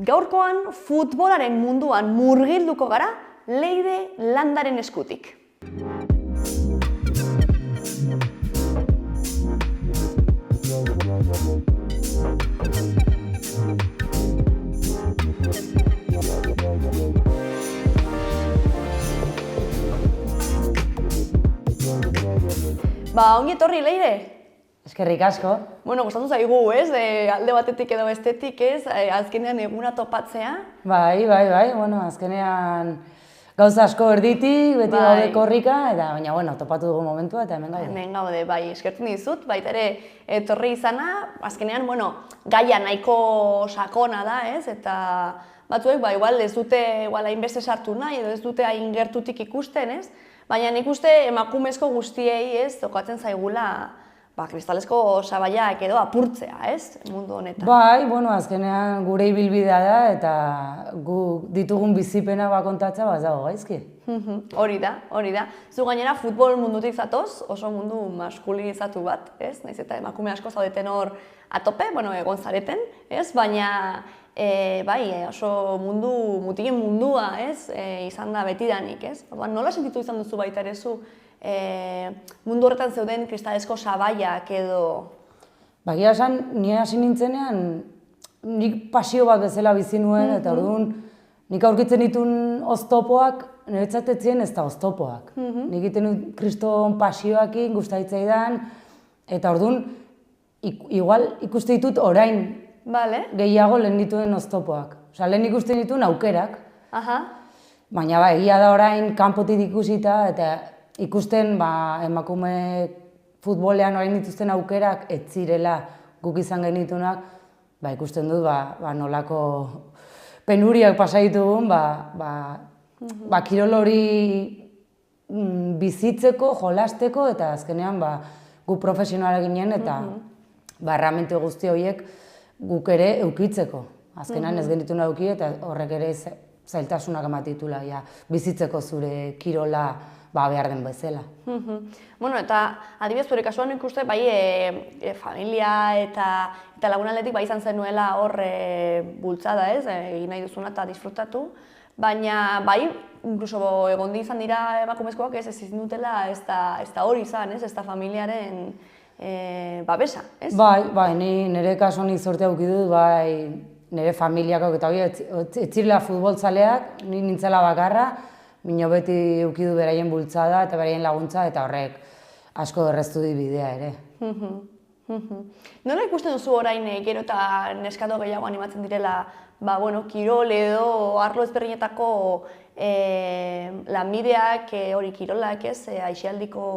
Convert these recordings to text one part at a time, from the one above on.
gaurkoan futbolaren munduan murgilduko gara Leire Landaren eskutik. Ongi etorri, Leire? Eskerrik asko. Bueno, gustatu zaigu, ez? Alde batetik edo bestetik, ez? Azkenean eguna topatzea. Bai. Bueno, azkenean gauza asko erditik, beti gaude korrika, eta baina, bueno, topatu dugu momentua eta hemen gaude. Hemen gaude, bai, eskertzen dizut, baita ere etorri izana, azkenean, bueno, gaia nahiko sakona da, ez? Eta batzuek, igual ez dute hainbeste sartu nahi, edo ez dute hain gertutik ikusten, ez? Baina nik uste emakumezko guztiei, ez, tokatzen zaigula kristalesko sabaiak edo apurtzea, ez, mundu honetan. Bai, bueno, azkenean gure ibilbidea da eta gu ditugun bizipena kontatzea ez dago gaizki. Hori da. Zu gainera futbol mundutik zatoz, oso mundu maskulinizatu bat, ez? Naiz eta emakume asko zaudeten hor atope, bueno, egon zareten, ez? Baina oso mutilen mundua, ez? Izan da betidanik, ez? Nola sentitu izan duzu baita ere zu mundu horretan zeuden kristalesko sabaiak edo? Bagia esan, ni hasi nintzenean, nik pasio bat bezala bizi nuen, eta orduan nik aurkitzen dituen oztopoak, niretzat ez ziren ez da oztopoak. Nik egiten dut kriston pasioakin, gustahitzaidan, eta orduan, igual ikuste ditut orain gehiago lehen dituen oztopoak. Osa, lehen ikusten dituen aukerak. Baina egia da orain kanpotik ikusita, eta ikusten emakume futbolean orain dituzten aukerak ez zirela guk izan genitunak, ikusten dut nolako penuriak pasa ditugun, kirol hori bizitzeko, jolasteko, eta azkenean gu profesionalak ginen eta erramentu guzti horiek guk ere eukitzeko. Azkenean ez genituna euki eta horrek ere zailtasunak ematitula bizitzeko zure kirola behar den bezala. Bueno, eta adibidez, zure kasuan ikuste, familia eta lagunaldetik izan zenuela hor bultzada, ez? Egin nahi duzuna eta disfrutatu. Baina, inkluso egondi izan dira emakumezkoak ez ezin dutela ez da hori izan, ez? Ez da familiaren babesa, ez? Bai, nire kasuan izorte auki dut, nire familiako eta hori ez zirela futbolzaleak, nintzela bakarra, Mino beti eukidu beraien bultzada eta beraien laguntza eta horrek asko erreztu di bidea ere. Nola ikusten duzu orain gero eta neskato gehiago animatzen direla kirol edo arlo ezberdinetako lanbideak, hori kirolak ez, aisialdiko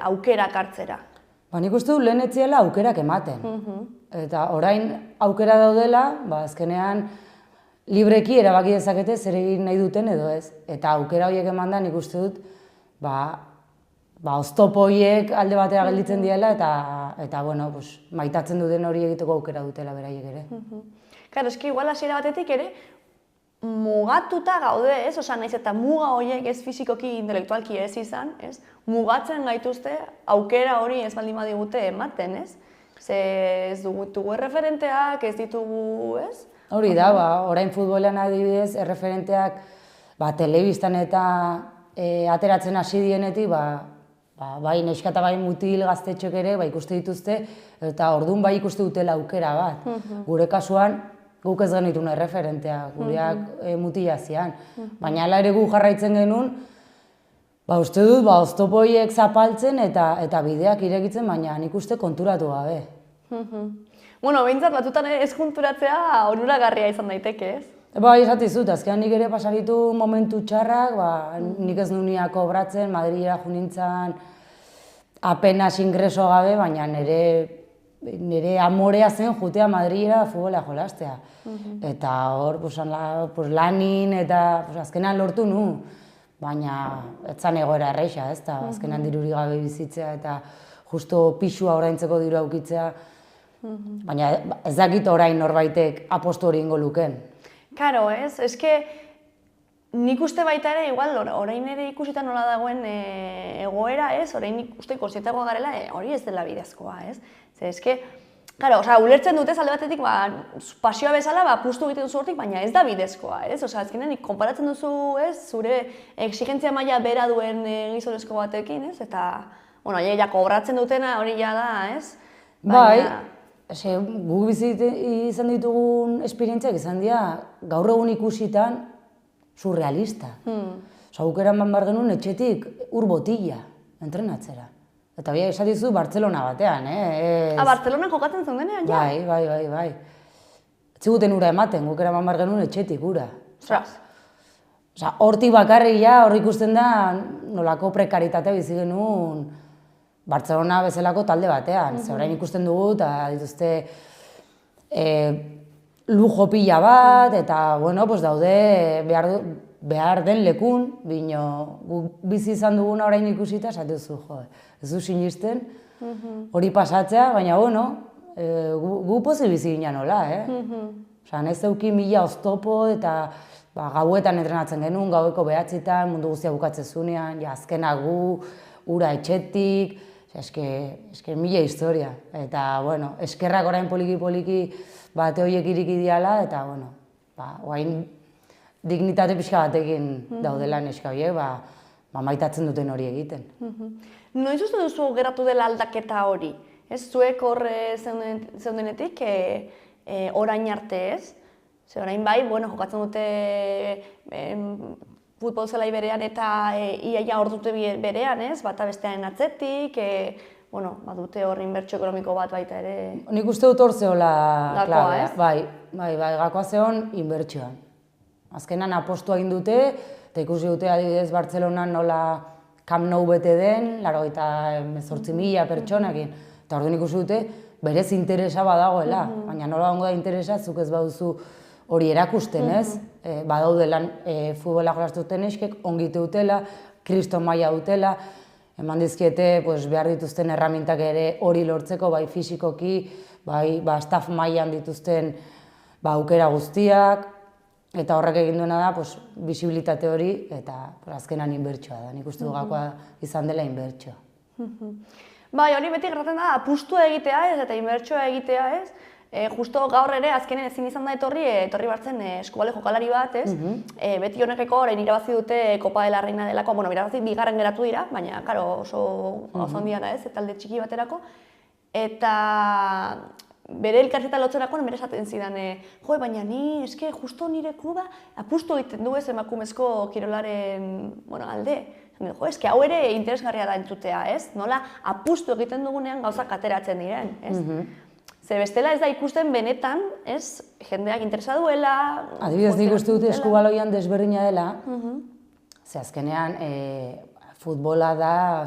aukerak hartzera? Nik uste du lehen etziela aukerak ematen. Eta orain aukera daudela, azkenean libreki erabaki dezakete zer egin nahi duten edo ez. Eta aukera horiek eman da nik uste dut oztopo horiek alde batera gelditzen diela eta maitatzen duten hori egiteko aukera dutela beraiek ere. Claro, eski igual hasiera batetik ere mugatuta gaude, ez? Osa, naiz eta muga horiek ez fisikoki, intelektualki ez izan, ez? Mugatzen gaituzte aukera hori ez baldin badigute ematen, ez? Ze ez dugu erreferenteak, ez ditugu, ez? Hori da, orain futbolean adibidez, erreferenteak telebistan eta ateratzen hasi dienetik, neska eta mutil gaztetxoek ere ikuste dituzte, eta orduan ikuste dutela aukera bat. Gure kasuan, guk ez genitun erreferenteak, gureak mutila zian. Baina hala ere gu jarraitzen genuen, uste dut, oztopo horiek zapaltzen eta bideak irekitzen, baina nik uste konturatu gabe. Bueno, behintzat batutan ez konturatzea onuragarria izan daiteke, ez? Esatizut, azkenean nik ere pasaritu momentu txarrak, nik ez nunia kobratzen, Madrilera jo nintzen apenas ingreso gabe, baina nire amorea zen jutea Madrilera futbola jolastea. Eta hor, lanin eta azkenean lortu nu, baina ez zan egoera erreixa, ez da, azkenean diruri gabe bizitzea eta justo pixua oraintzeko diru aukitzea, baina ez dakit orain norbaitek apostu hori ingo luken. Karo, ez? Eske nik uste baita ere, igual, orain ere ikusita nola dagoen egoera, ez? Orain nik uste konsietagoa garela, hori ez dela bidezkoa, ez? Ze, eske, Claro, ulertzen dute alde batetik, pasioa bezala, apustu egiten duzu hortik, baina ez da bidezkoa, ez? Azkenean, konparatzen duzu, ez, zure exigentzia maila bera duen gizonezko batekin, ez? Eta, bueno, ja kobratzen dutena hori ja da, ez? Bai, gu bizi izan ditugun esperientziak izan dira, gaur egun ikusitan, surrealista. Guk eraman behar genuen etxetik ur botila, entrenatzera. Eta biak esatizu Bartzelona batean, Bartzelonan jokatzen zeudenean, ja? Bai. Etziguten ura ematen, guk eraman behar genuen etxetik ura. Hortik bakarrik ja, hor ikusten da, nolako prekaritatea bizi genuen Bartzelona bezalako talde batean. Ze orain ikusten dugu, eta dituzte lujo pila bat, eta, bueno, daude behar den lekun, bino bizi izan duguna orain ikusita, esatuzu, ez du sinisten hori pasatzea, baina, bueno, gu pozik bizi ginen nola, Nahiz zeuki 1000 oztopo eta gauetan entrenatzen genuen, gaueko 9etan, mundu guztia bukatzen zunean, azkenak gu, ura etxetik, eske 1000 historia. Eta, bueno, eskerrak orain poliki-poliki bate horiek iriki diala, eta, bueno, orain dignitate pixka batekin daudela neska horiek, maitatzen duten hori egiten. Noiz uste duzu geratu dela aldaketa hori? Ez zuek hor zeudenetik, orain arte ez? Ze orain bai, jokatzen dute futbol zelai berean eta iaia hor dute berean ez? Bata bestearen atzetik, dute hor inbertsio ekonomiko bat baita ere. Nik uste dut hor zehola klabea. Bai, gakoa zehon inbertsioan. Azkenan apostua egin dute, eta ikusi dute adibidez Bartzelonan nola Camp Nou bete den, 88.000 pertsonakin. Eta orduan ikusi dute, berez interesa badagoela, baina nola ongo da interesa, zuk ez baduzu hori erakusten, ez? Badaudelan futbola jolastuten eskek, ongite dutela, kriston maila dutela, eman dizkiete behar dituzten erramintak ere hori lortzeko, bai fisikoki, bai staff mailan dituzten aukera guztiak, eta horrek egin duena da, bisibilitate hori, eta azkenan inbertsioa da. Nik uste dugakoa izan dela inbertsioa. Bai, hori beti gertatzen da, apustua egitea ez, eta inbertsioa egitea ez. Justo gaur ere, azkenen ezin izan da etorri bartzen eskubale jokalari bat, ez? Beti honekeko orain irabazi dute Kopa de la Reina delako, irabazi bigarren geratu dira, baina, karo, oso handia da ez, talde txiki baterako. Eta bere elkarrizketa lotzerako nire esaten zidan, baina ni, justo nire kluba apustu egiten du ez emakumezko kirolaren alde. Hau ere interesgarria da entzutea, ez? Nola apustu egiten dugunean gauzak ateratzen diren, ez? Ze bestela ez da ikusten benetan, ez? Jendeak interesa duela... Adibidez nik uste dute eskubaloian desberdina dela, ze azkenean futbola da,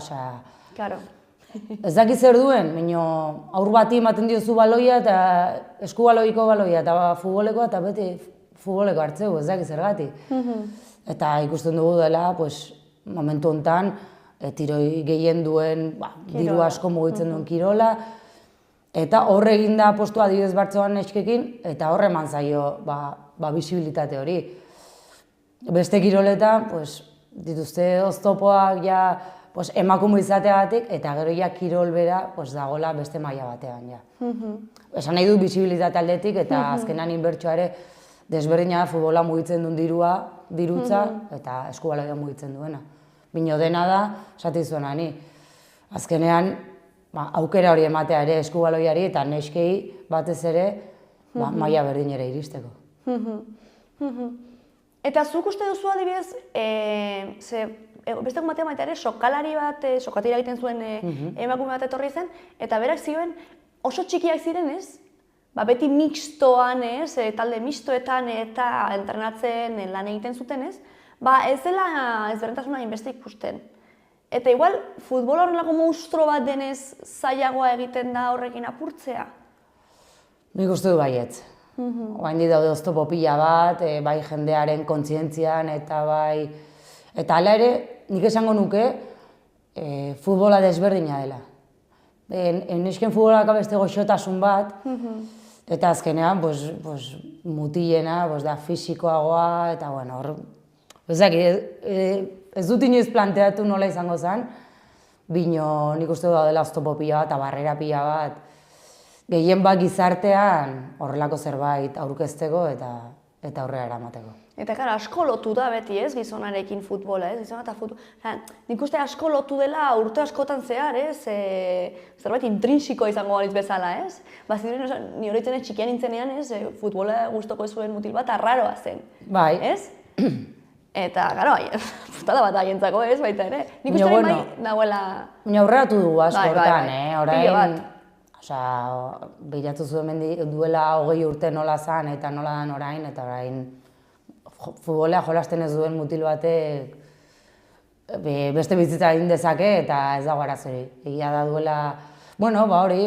Claro. Ez dakit zer duen, baina aur bati ematen diozu baloia eta eskubaloiko baloia eta futbolekoa eta beti futboleko hartzeu, ez dakit zergatik. Eta ikusten dugu dela, momentu honetan, tiroi gehien duen, diru asko mugitzen duen kirola, eta horre egin da apostua adibidez Bartzelonan eskekin, eta horre eman zaio bisibilitate hori. Beste kiroletan, dituzte oztopoak ja emakume izateagatik, eta gero ja kirol bera dagoela beste maila batean. Esan nahi dut bisibilitate aldetik, eta azkenan inbertsioa ere desberdina da futbola mugitzen duen dirutza, eta eskubaloia mugitzen duena. Bino dena da, esati zuena ni, azkenean aukera hori ematea ere eskubaloiari eta neskei batez ere maila berdinera iristeko. Eta zuk uste duzu adibidez, beste batean baita ere, sokalari bat, sokatira egiten zuen emakume bat etorri zen, eta berak zioen oso txikiak ziren ez, beti mixtoan ez, talde mixtoetan eta entrenatzen lan egiten zuten ez, ez dela ezberdintasuna hainbeste ikusten. Eta igual, futbol horrelako monstro bat denez zailagoa egiten da horrekin apurtzea? Nik uste du baietz. Oaindik daude oztopo pila bat, bai jendearen kontzientzian eta bai... Eta hala ere, nik esango nuke, futbola desberdina dela. Nesken futbolak beste goxotasun bat, eta azkenean mutilena da fisikoagoa, eta bueno, ez dut inoiz planteatu nola izango zen, bino nik uste du dela oztopo pila bat, eta barrera pila bat, gehien bat gizartean horrelako zerbait aurkezteko eta aurrera eramateko. Eta gara, asko lotu da beti, ez, gizonarekin futbola, ez, gizona eta futbola. Nik uste asko lotu dela urte askotan zehar, ez, zerbait intrinsiko izango balitz bezala, ez. Baziren, ni horitzen txikian nintzenean, ez, futbola gustoko zuen mutil bat arraroa zen. Bai. Ez? Eta, gara, putada bat haientzako, ez, baita ere. Nik uste bai nagoela... Baina aurreratu dugu asko hortan, orain... Osea, behiratu zuen duela 20 urte nola zan eta nola dan orain, eta orain futbolea jolasten ez duen mutil batek beste bizitza egin dezake eta ez dago arazorik. Egia da duela, bueno, hori,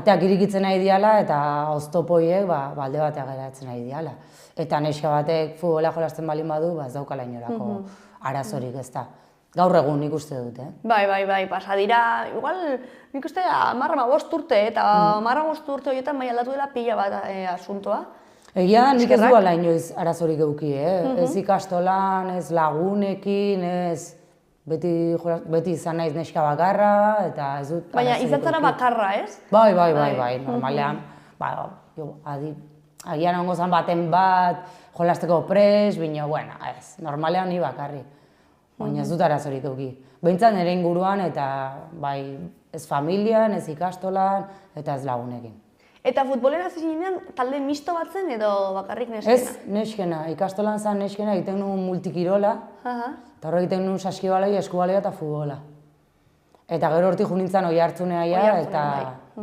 ateak irikitzen nahi diala eta oztopoiek alde bateak geratzen nahi diala. Eta neska batek futbolea jolasten balin badu, ez daukala inorako arazorik ez da. Gaur egun nik uste dut, Bai, pasa dira, igual nik uste 10-15 urte, eta 15 urte horietan bai aldatu dela pila bat asuntoa. Egia da, nik ez duela inoiz arazorik euki, ez ikastolan, ez lagunekin, ez beti izan naiz neska bakarra, eta ez dut arazorik euki. Baina izan zara bakarra, ez? Bai, normalean, agian ongo zan baten bat, jolasteko pres, bino, bueno, ez, normalean ni bakarri. Baina ez dut arazorik euki. Behintzat nire inguruan eta bai ez familian, ez ikastolan eta ez lagunekin. Eta futbolera zinean talde misto bat zen edo bakarrik neskena? Ez, neskena. Ikastolan zen neskena egiten nuen multikirola, eta hor egiten nuen saskibaloi, eskubalea eta futbola. Eta gero hortik junintzen oi hartzunea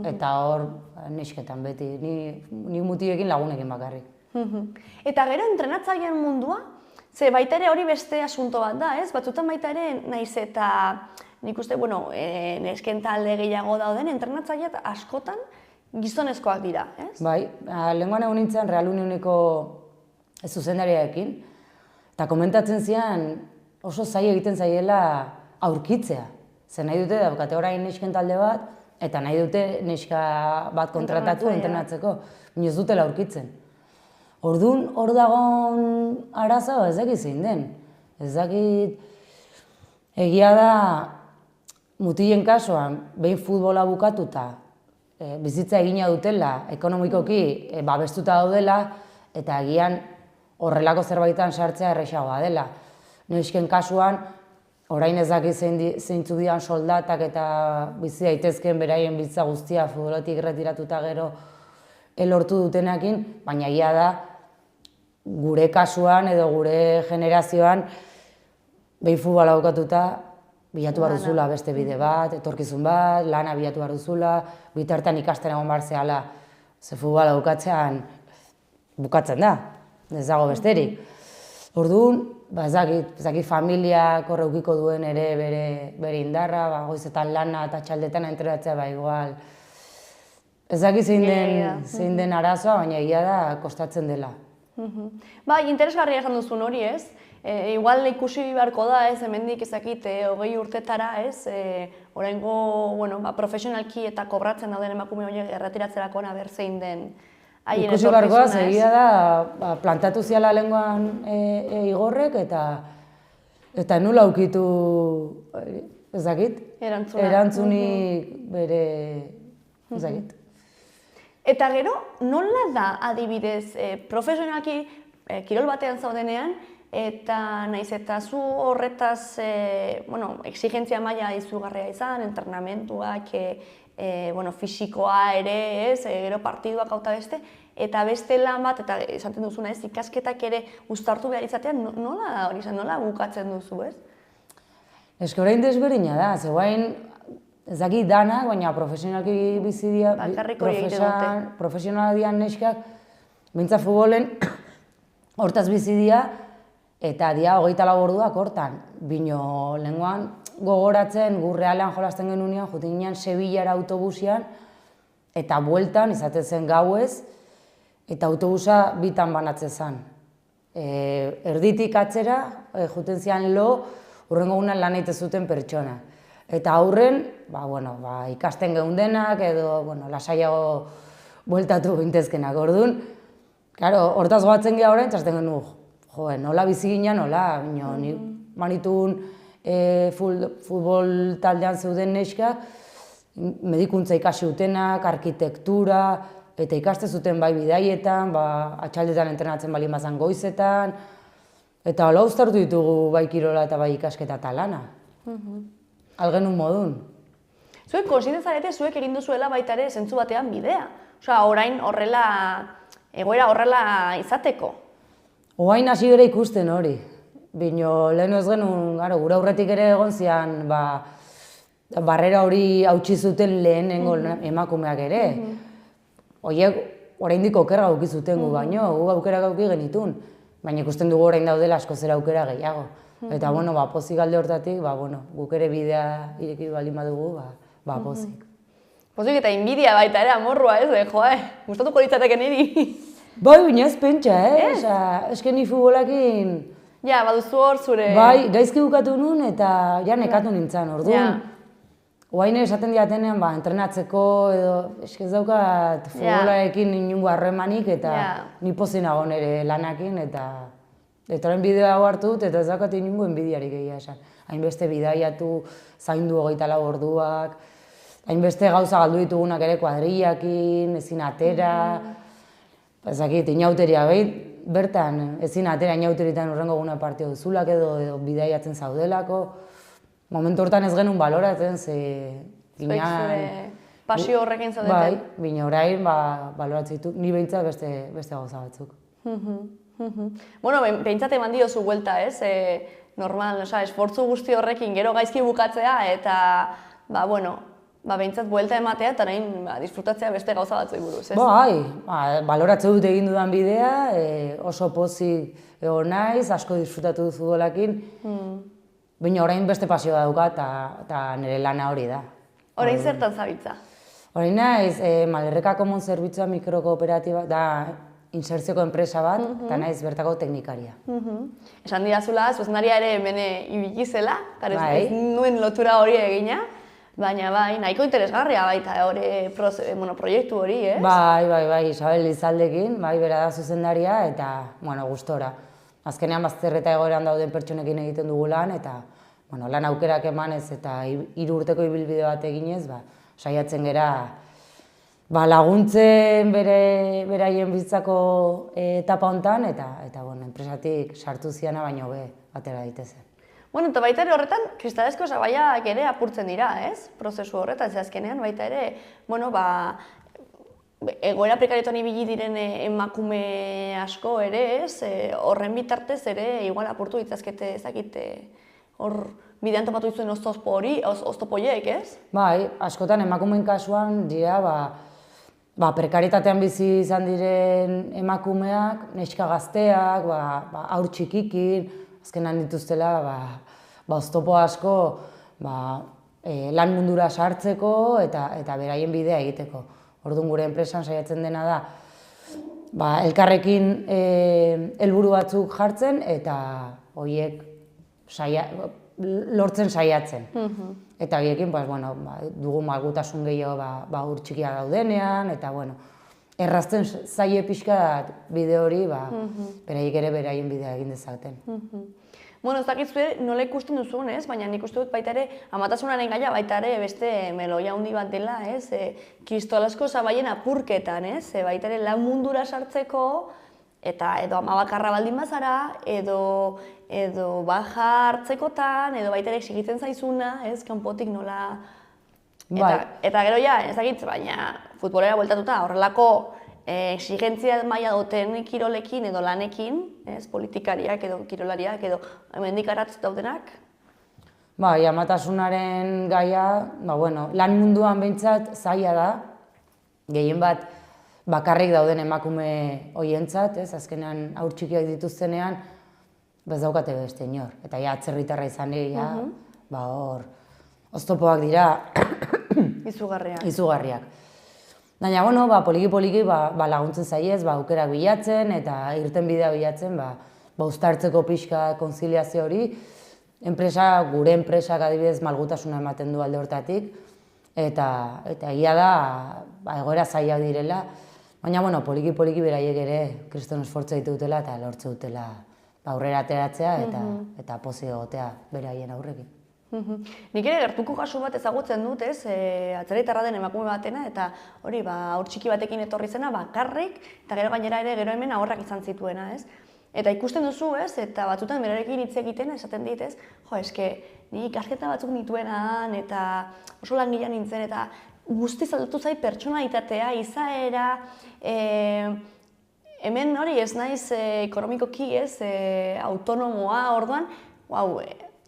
eta hor nesketan beti, ni mutiekin lagunekin bakarrik. Eta gero entrenatzailean mundua? Ze baita ere hori beste asunto bat da, ez? Batzutan baita ere naiz eta nik uste, nesken talde gehiago dauden, entrenatzaileak askotan gizonezkoak dira, ez? Bai, lehengoan egon nintzen Real Unioneko zuzendariarekin, eta komentatzen zian oso zaila egiten zaiela aurkitzea. Zer nahi dute daukate orain nesken talde bat, eta nahi dute neska bat kontratatu entrenatzeko, baina ez dutela aurkitzen. Orduan, hor dagoen arazoa ez dakit zein den. Ez dakit egia da mutilen kasuan, behin futbola bukatuta, bizitza egina dutela, ekonomikoki babestuta daudela, eta agian horrelako zerbaitan sartzea errazagoa dela. Nesken kasuan, orain ez dakit zeintzu dian soldatak eta bizi daitezkeen beraien bizitza guztia futbolatik erretiratuta gero lortu dutenekin, baina egia da gure kasuan edo gure generazioan behin futbola bukatuta bilatu behar duzula beste bide bat, etorkizun bat, lana bilatu behar duzula, bitartean ikasten egon behar zehala, ze futbola bukatzean bukatzen da, ez dago besterik. Orduan, ez dakit familiak horreukiko duen ere bere indarra, goizetan lana eta txaldetan entrenatzea igual. Ez dakit zein den arazoa, baina egia da kostatzen dela. Bai, interesgarria esan duzun hori, ez? Igual ikusi beharko da, ez, hemendik ezakit 20 urtetara, ez? Oraingo, profesionalki eta kobratzen dauden emakume horiek erretiratzerako ber zein den haien ikusi beharkoa, egia da, plantatu ziala lehengoan igorrek eta nula aukitu, ez dakit? Erantzunik bere, ez dakit. Eta gero, nola da adibidez profesionalki kirol batean zaudenean, eta naiz eta zu horretaz exigentzia maila izugarria izan, entrenamentuak, fisikoa ere, ez, gero partiduak hauta beste, eta beste lan bat, eta esaten duzuna ez, ikasketak ere uztartu behar izatean, nola da hori izan, nola bukatzen duzu, ez? Ez que orain desberdina da, zegoain ez dakit danak, baina profesionalki bizi dira, profesionala dian neskak, bintza futbolen hortaz bizi dira, eta dia 24 orduak hortan. Bino lehengoan gogoratzen, gu Realan jolasten genunean, juten ginen Sevillara autobusian, eta bueltan, izaten zen gauez, eta autobusa bitan banatzen zen. Erditik atzera, juten zian hurrengo gunan lan egiten zuten pertsona. Eta aurren, ikasten geundenak edo lasaiago bueltatu gintezkenak. Orduan, hortaz goatzen geha orain, txasten genuen, nola bizi ginen, nola, manitun futbol taldean zeuden neskak, medikuntza ikasi utenak, arkitektura, eta ikaste zuten bai bidaietan, atxaldetan entrenatzen bali mazan goizetan, eta hola uztartu ditugu bai kirola eta bai ikasketa eta lana. Algenun modun. Zuek konsiente zarete, zuek egin duzuela baita ere zentzu batean bidea. Osea, orain horrela, egoera horrela izateko. Oain hasi gero ikusten hori. Bino, lehen ez genuen, gure aurretik ere egon zian, barrera hori hautsi zuten lehenengo emakumeak ere. Horiek, oraindik okerra gauki zuten gu baino, gu aukera gauki genitun. Baina ikusten dugu orain daudela asko zera aukera gehiago. Eta, pozik alde hortatik, guk ere bidea ireki baldin badugu, pozik. Pozik eta inbidia baita ere, amorrua ez, gustatuko litzateke niri. Bai, bina ez pentsa, eske ni futbolakin... Ja, baduzu hor zure... Bai, gaizki bukatu nun eta ja nekatu nintzen, orduan. Oain esaten diatenean, entrenatzeko edo, eske ez daukat futbolarekin inungo harremanik eta ni pozik nago nire lanakin eta horren bidea hau hartu dut eta ez daukat inungo enbidiarik egia esan. Hainbeste bidaiatu, zaindu 24 orduak, hainbeste gauza galdu ditugunak ere kuadrillakin, ezin atera, ezakit, inauteria bertan, ezin atera inauteritan urrengo guna partio duzulak edo bidaiatzen zaudelako. Momentu hortan ez genuen baloratzen, ze... Zuek zure pasio horrekin zaudeten. Bai, bina orain baloratzen ditu, ni behintzat beste gauza batzuk. Bueno, behintzat eman diozu buelta, ez? Normal, esfortzu guzti horrekin gero gaizki bukatzea eta, behintzat buelta ematea eta nahin disfrutatzea beste gauza batzui buruz, ez? Bai, baloratzen dut egin dudan bidea, oso pozik egon naiz, asko disfrutatu duzu dolakin. Baina orain beste pasioa dauka eta nire lana hori da. Orain zertan zabiltza? Orain naiz, Malderreka Common Zerbitzua mikrokooperatiba da inserzioko enpresa bat, eta naiz bertako teknikaria. Esan didazula, zuzendaria ere hemen ibili zela, ez nuen lotura hori egina, baina nahiko interesgarria baita proiektu hori, ez? Bai, Isabel Lizaldekin, bera da zuzendaria eta, gustora. Azkenean bazterreta egoeran dauden pertsonekin egiten dugu lan, eta lan aukerak emanez eta 3 urteko ibilbide bat eginez, saiatzen gera laguntzen beraien bizitzako etapa hontan, eta enpresatik sartu ziana baino atera daitezen. Eta baita ere horretan, kristalezko sabaiak ere apurtzen dira, ez? Prozesu horretan, ze azkenean baita ere, egoera prekarietan ibili diren emakume asko ere, ez? Horren bitartez ere, igual apurtu ditzazkete ezakite hor bidean topatu dituen oztopo horiek, ez? Bai, askotan emakumeen kasuan dira, prekarietatean bizi izan diren emakumeak, neska gazteak, haur txikikin, azkenan dituztela, oztopo asko lan mundura sartzeko eta beraien bidea egiteko. Orduan gure enpresan saiatzen dena da, elkarrekin helburu batzuk jartzen eta horiek lortzen saiatzen. Eta horiekin dugu malgutasun gehiago ur txikia daudenean, eta errazten zaie pixka bide hori, beraiek ere beraien bidea egin dezaten. Ez dakit zure nola ikusten duzun, ez? Baina nik uste dut baita ere, amatasunaren gaia baita ere beste meloia handi bat dela, ez? Kristolasko sabaien apurketan, ez? Baita ere lan mundura sartzeko, eta edo ama bakarra baldin bazara, edo baja hartzekotan, edo baita ere exigitzen zaizuna, ez? Kanpotik nola... Eta gero ez dakit, baina futbolera bueltatuta horrelako exigentzia maila duten kirolekin edo lanekin, politikariak edo kirolariak edo hemendik aratz daudenak? Amatasunaren gaia, lan munduan behintzat zaila da, gehien bat bakarrik dauden emakume horientzat, azkenean haur txikiak dituztenean, bez daukate beste inor. Eta atzerritarra izan hor, oztopoak dira izugarriak. Baina, poliki-poliki laguntzen zaiez, aukerak bilatzen eta irten bidea bilatzen, uztartzeko pixka konziliazio hori. Gure enpresak adibidez malgutasuna ematen du alde hortatik, eta egia da, egoera zaila direla, baina, poliki-poliki beraiek ere kriston esfortza ditutela eta lortze dutela aurrera ateratzea eta pozik egotea beraien aurrekin. Nik ere gertuko kasu bat ezagutzen dut, ez, atzerritarra den emakume batena, eta hori, haur txiki batekin etorri zena, bakarrik, eta gero gainera ere gero hemen ahorrak izan zituena, ez. Eta ikusten duzu, ez, eta batzutan berarekin hitz egiten esaten dit, ez, jo, eske, ni ikasketa batzuk nituenan, eta oso langilea nintzen, eta guztiz aldatu zait pertsonalitatea, izaera, hemen hori ez naiz ekonomikoki, ez, autonomoa, orduan, wow,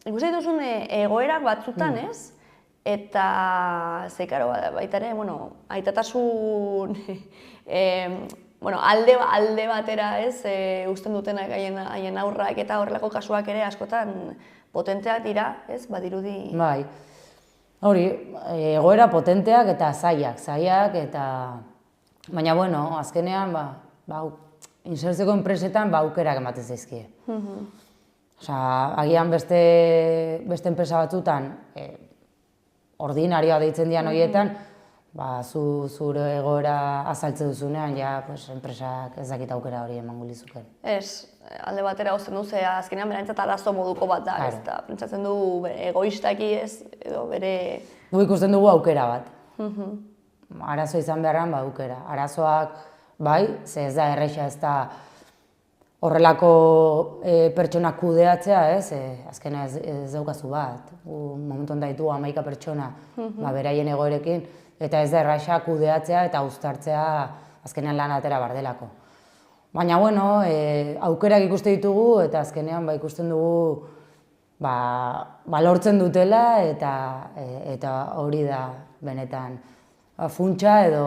ikusten duzun egoerak batzutan, ez? Eta, ze, karo, baita ere, bueno, aitatasun, alde batera, ez, usten dutenak haien aurrak eta horrelako kasuak ere askotan potenteak dira, ez, badirudi. Bai, hori, egoera potenteak eta zailak, eta, baina, bueno, azkenean, insertzeko enpresetan, aukerak ematen zaizkie. Agian beste enpresa batzutan, ordinarioa deitzen dian horietan, zure egoera azaltze duzunean, enpresak ez dakit aukera hori emango lizuken. Ez, alde batera hozten du, ze azkenean berantzat arazo moduko bat da, ez da, pentsatzen du egoistaki ez, edo bere... Gu ikusten dugu aukera bat. Arazo izan beharran, aukera. Arazoak, bai, ze ez da erresa ez da horrelako pertsonak kudeatzea, ez? Azkena ez daukazu bat. Momentu honetan ditugu 11 pertsona beraien egoerekin, eta ez da erraxa kudeatzea eta uztartzea azkenean lan atera bardelako. Baina, bueno, aukerak ikuste ditugu eta azkenean ikusten dugu lortzen dutela eta hori da benetan funtsa edo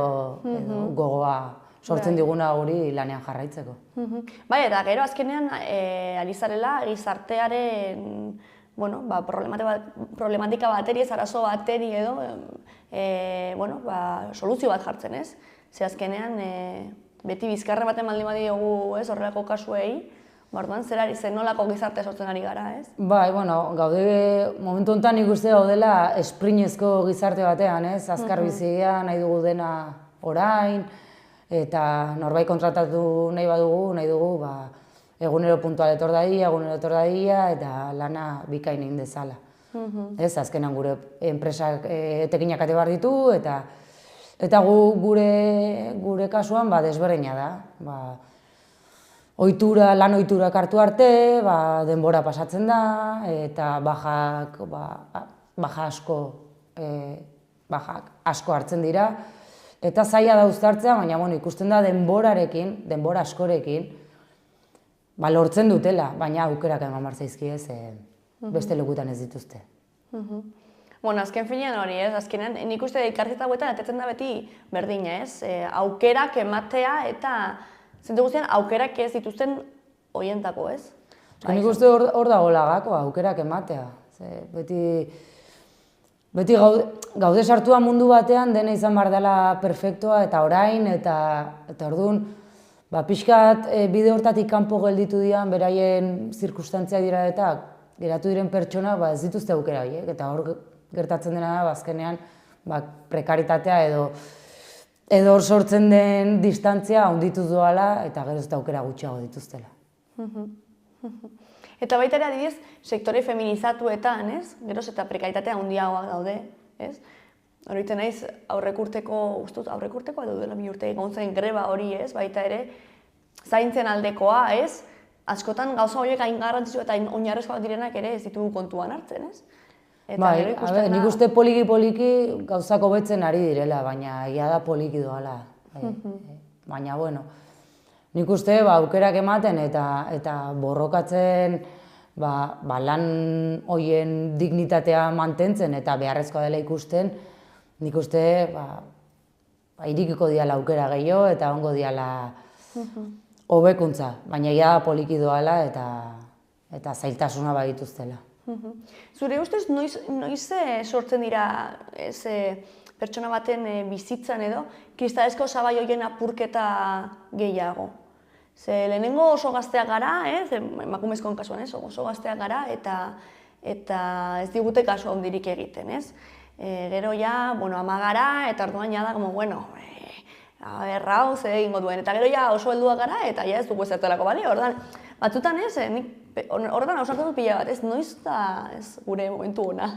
gogoa sortzen diguna hori lanean jarraitzeko. Bai, eta gero azkenean ari zarela gizartearen problematika bateri, ez arazo bateri edo soluzio bat jartzen, ez? Ze azkenean beti bizkarra baten baldin badiogu, ez, horrelako kasuei, orduan zer nolako gizarte sortzen ari gara, ez? Bai, gaude momentu honetan ikuste gaudela esprinezko gizarte batean, ez? Azkar bizia nahi dugu dena orain, eta norbait kontratatu nahi dugu, egunero puntual etor dadila, eta lana bikain egin dezala. Ez, azkenan gure enpresak etekinak ate behar ditu, eta gure kasuan desberdina da. Lan ohiturak hartu arte, denbora pasatzen da, eta bajak asko hartzen dira. Eta zaila da uztartzea, baina ikusten da denbora askorekin, lortzen dutela, baina aukerak eman behar zaizkie, beste lekutan ez dituzte. Azken finean hori, ez? Azkenean, nik uste ikerketa hauetan atetzen da beti berdina, ez? Aukerak ematea eta zentu guztian aukerak ez dituzten horientako, ez? Nik uste hor dago lagako, aukerak ematea. Beti gaude sartua mundu batean dena izan behar dela perfektoa eta orain, eta orduan, pixkat bide hortatik kanpo gelditu dian, beraien zirkustantzia dira eta geratu diren pertsona ez dituzte aukera horiek, eta hor gertatzen dena da, azkenean prekaritatea edo hor sortzen den distantzia handitu doala eta gero ez da aukera gutxiago dituztela. Eta baita ere adibidez, sektore feminizatuetan, ez? Geroz eta prekaritatea handiagoak daude, ez? Horitzen naiz aurrekurteko edo dela 2 urte egon zen greba hori, ez? Baita ere, zaintzen aldekoa, ez? Askotan gauza horiek hain garrantzitsu eta hain oinarrizkoak direnak ere ez ditugu kontuan hartzen, ez? Bai, nik uste poliki gauzak hobetzen ari direla, baina egia da poliki doala. Baina, bueno, nik uste aukerak ematen eta borrokatzen lan horien dignitatea mantentzen eta beharrezkoa dela ikusten, nik uste irikiko diala aukera gehiago eta ongo diala hobekuntza, baina egia da poliki doala eta zailtasuna badituztela. Zure ustez, noiz sortzen dira pertsona baten bizitzan edo, kristalezko sabai horien apurketa gehiago? Ze lehenengo oso gazteak gara, emakumezkoen kasuan, oso gazteak gara eta ez digute kasu handirik egiten, ez? Gero ja, ama gara eta orduan ja da, hau ze egingo duen, eta gero ja oso helduak gara, eta ja ez dugu ezertelako balio, ordan, batzutan ez, horretan hausartu dut pila bat, ez noiz da ez gure momentu ona.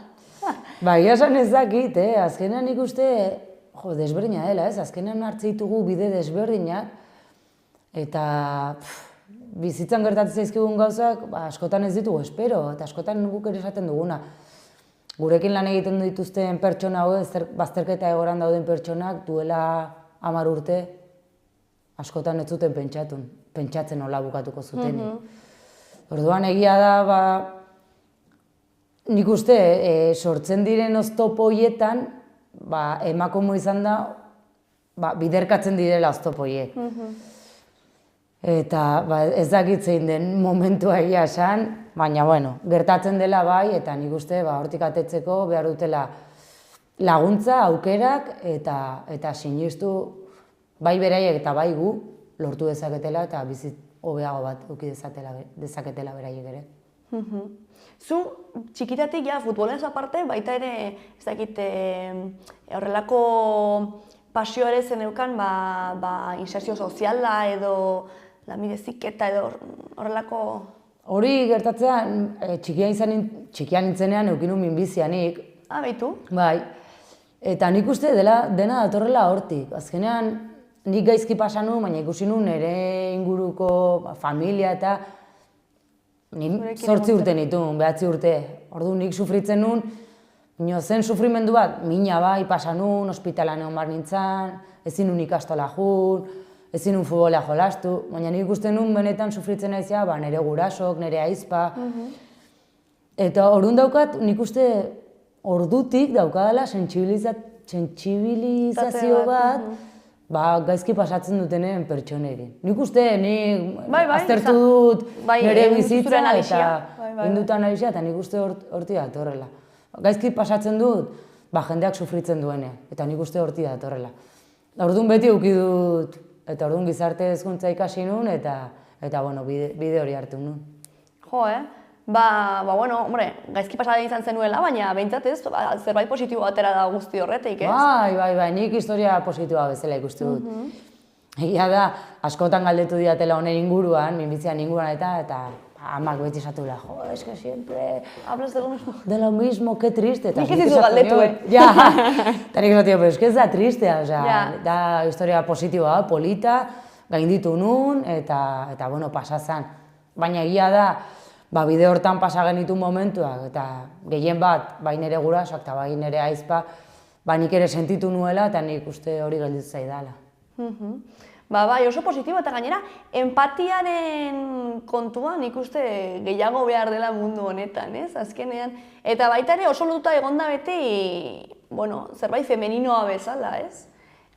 Ba, esan ez dakit, azkenean nik uste, desberdina dela, ez? Azkenean hartze ditugu bide desberdinak, eta bizitzan gertatzen zaizkigun gauzak, askotan ez ditugu espero, eta askotan guk ere esaten duguna. Gurekin lan egiten dituzten pertsona hau, bazterketa egoran dauden pertsonak, duela 10 urte, askotan ez zuten pentsatzen nola bukatuko zutenik. Orduan egia da, nik uste, sortzen diren oztopo horietan, emakume izan da, biderkatzen direla oztopo horiek. Eta ez dakit zein den momentua egia esan, baina gertatzen dela bai, eta nik uste hortik atetzeko behar dutela laguntza, aukerak, eta sinistu bai beraiek eta bai gu lortu dezaketela eta bizit hobeago bat eduki dezaketela beraiek ere. Zu txikitatik ja futbolaz aparte, baita ere, ez dakit, horrelako pasio ere zeneukan, inserzio soziala edo lanbide heziketa edo horrelako... Hori gertatzean, txikian nintzenean eukinun minbizianik. Baitu? Bai. Eta nik uste dena datorrela hortik. Azkenean, nik gaizki pasa nuen, baina ikusi nuen nire inguruko familia eta 8 urte nituen, 9 urte. Orduan nik sufritzen nuen, zen sufrimendu bat, mina bai, pasa nuen, ospitalan egon bar nintzen, ezin nuen ikastola jun, ezin nuen futbola jolastu, baina nik ikusten nuen benetan sufritzen naizia, nire gurasok, nire aizpa. Eta orduan daukat, nik uste ordutik daukadala sentsibilizazio bat, gaizki pasatzen dutenen pertsonekin. Nik uste, aztertu dut nire bizitza eta indutu analizia, eta nik uste horti datorrela. Gaizki pasatzen dut, jendeak sufritzen duenean, eta nik uste horti datorrela. Orduan beti eduki dut, eta orduan gizarte hezkuntza ikasi nuen, eta bide hori hartu nuen. Jo, hombre, gaizki pasatzen izan zenuela, baina behintzat ez, zerbait positibo atera da guzti horretik, ez? Bai, nik historia positiboa bezala ikustu dut. Egia da, askotan galdetu diatela honen inguruan, minbizian inguruan eta amak beti esatula, es que siempre... Hablas de lo mismo. De lo mismo, que triste. Nik ez dizu galdetu, Ja, eta nik esatio, pero es que ez da tristea, da historia positiboa, polita, gainditu nun, eta pasazan. Baina egia da, bide hortan pasa genitu momentuak, eta gehien bat, bai nire gurasoak eta bai nire aizpa, nik ere sentitu nuela, eta nik uste hori gelditu zaidala. Bai, oso positibo, eta gainera, empatiaren kontua nik uste gehiago behar dela mundu honetan, ez? Azkenean, eta baita ere oso lotuta egonda beti, zerbait femeninoa bezala, ez?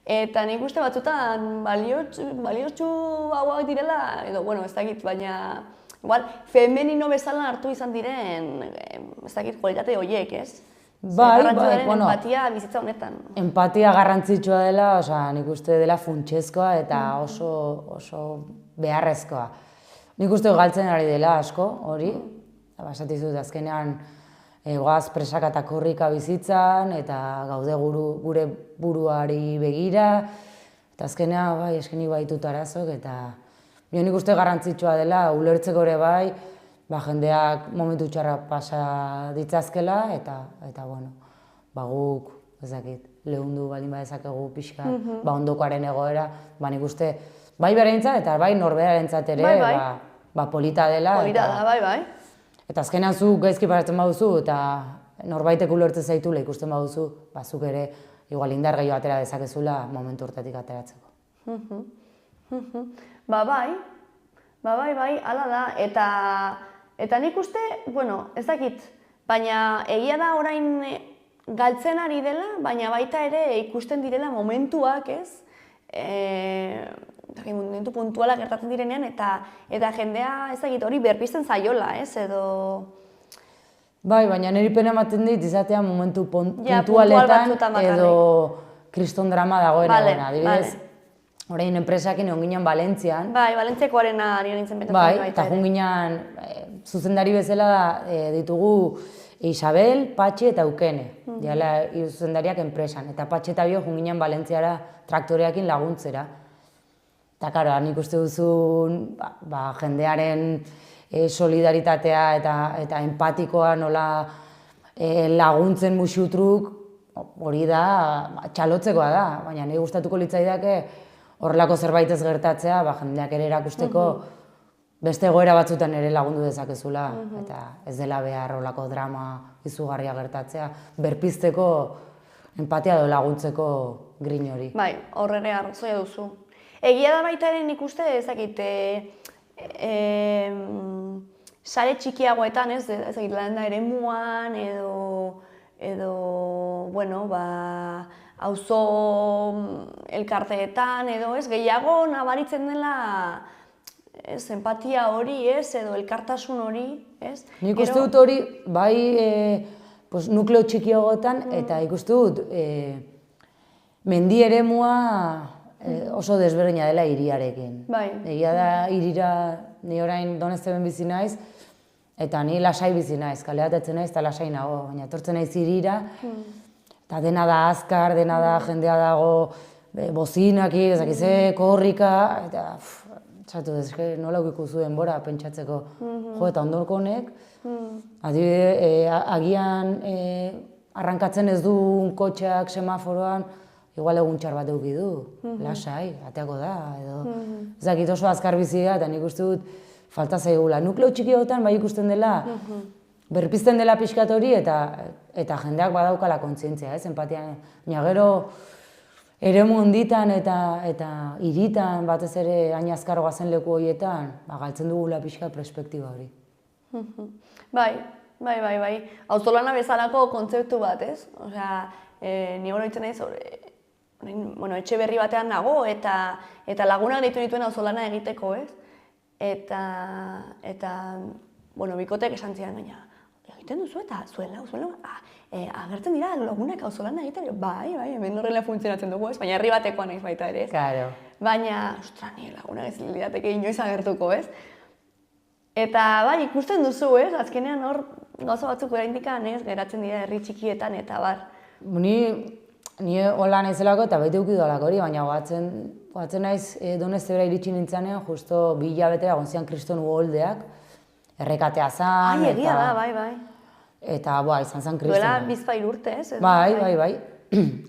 Eta nik uste batzutan baliotsu hauak direla, edo, ez dakit, baina... Igual, femenino bezala hartu izan diren, ez dakit, kualitate horiek, ez? Empatia bizitza honetan. Empatia garrantzitsua dela, nik uste dela funtsezkoa eta oso beharrezkoa. Nik uste galtzen ari dela asko, hori. Basatizut, azkenean, goaz presaka eta korrika bizitzan, eta gaude gure buruari begira. Eta azkenean, eskeni baitut arazok, eta... Nik uste garrantzitsua dela, ulertzeko ere bai, jendeak momentu txarra pasa ditzazkela, eta guk, ez dakit, lehundu baldin badezakegu pixka, ondokoaren egoera, nik uste, bai berentzat eta bai norberarentzat ere, polita dela. Polita da, bai. Eta azkenean zu gaizki pasatzen baduzu, eta norbaitek ulertzen zaitula ikusten baduzu, zuk ere, igual indar gehiago atera dezakezula momentu hortatik ateratzeko. Bai, hala da, eta nik uste, ez dakit, baina egia da orain galtzen ari dela, baina baita ere ikusten direla momentuak, ez? Momentu puntualak gertatzen direnean, eta jendea, ez dakit, hori berpizten zaiola, ez, edo... Bai, baina niri pena ematen dit, izatea momentu puntualetan edo kriston drama dagoena, adibidez. Orain enpresakin egon ginen Valentzian. Bai, Valentziakoaren ari nintzen betatzen. Bai, eta joan ginen zuzendari bezala ditugu Isabel, Patxi eta Eukene, diala hiru zuzendariak enpresan. Eta Patxi eta bio joan ginen Valentziara traktoreakin laguntzera. Eta, karo, nik uste duzun jendearen solidaritatea eta empatikoa nola laguntzen musutruk, hori da, txalotzekoa da. Baina nire gustatuko litzaidake horrelako zerbait ez gertatzea, jendeak ere erakusteko beste egoera batzutan ere lagundu dezakezula, eta ez dela behar horrelako drama izugarria gertatzea, berpizteko empatia edo laguntzeko grin hori. Bai, horre arrazoia duzu. Egia da baita ere nik uste ezakit, sare txikiagoetan, ezakit landa eremuan edo, bueno, auzo elkarteetan edo ez, gehiago nabaritzen dela empatia hori, edo elkartasun hori, ez? Nik uste dut hori, bai, nukleo txikiagoetan, eta ikuste dut, mendi eremua oso desberdina dela hiriarekin. Bai. Egia da, hirira, ni orain Donezteben bizi naiz, eta ni lasai bizi naiz, kaleatetzen naiz eta lasai nago, baina etortzen naiz hirira, eta dena da azkar, dena da jendea dago, bozinaki, ezakize, korrika, eta txatu, nola ikuzu denbora pentsatzeko. Jo, eta ondorko honek, agian arrankatzen ez du kotxeak semaforoan, igual egun txar bat eduki du, lasai, ateako da, edo. Ezakit oso azkar bizi da, eta nik uste dut falta zaigula. Nukleo txikiotan bai ikusten dela, berpizten dela pixkat hori, eta jendeak badaukala kontzientzia, empatia. Baina gero, eremu honditan eta hiritan, batez ere hain azkar goazen leku horietan, galtzen dugula pixkat perspektiba hori. Bai. Auzolana bezalako kontzeptu bat, ez? Osea, ni oroitzen naiz, etxe berri batean nago eta lagunak deitu dituen auzolana egiteko, ez? Eta bikotek esan zidan, baina, egiten duzu eta zuela, agertzen dira lagunak auzolana egiten, bai, hemen horrela funtzionatzen dugu, ez? Baina herri batekoa naiz baita ere, ez? Claro. Baina, ni lagunak ez lirateke inoiz agertuko, ez? Eta bai, ikusten duzu, ez? Azkenean hor gauza batzuk oraindikan, ez? Geratzen dira herri txikietan eta bar. Ni hola naizelako eta baita eduki dudalako hori, baina goatzen naiz Doneztebera iritsi nintzanean, justo 2 hilabetera egon zian kriston uholdeak, errekatea zan, Ai, egia da, bai. Eta, izan zen kriston. Duela 2-3 urte, ez? Bai.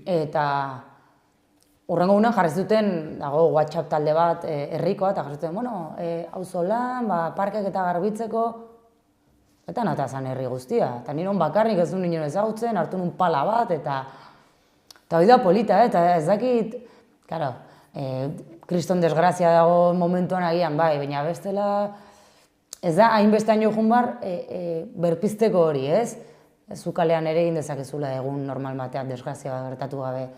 Eta hurrengo unean jarri zuten, dago WhatsApp talde bat herrikoa, eta jarri zuten, auzolan, parkek eta garbitzeko, eta nata zen herri guztia. Eta niron bakarrik ez du ninon ezagutzen, hartu nun pala bat, eta hori da polita, eta ez dakit, karo, kriston desgrazia dago momentuan agian, bai, baina bestela, ez da, hainbeste haino joan bar, berpizteko hori, ez? Zukalean ere egin dezakezula egun normal batean desgrazia bat gertatu gabe.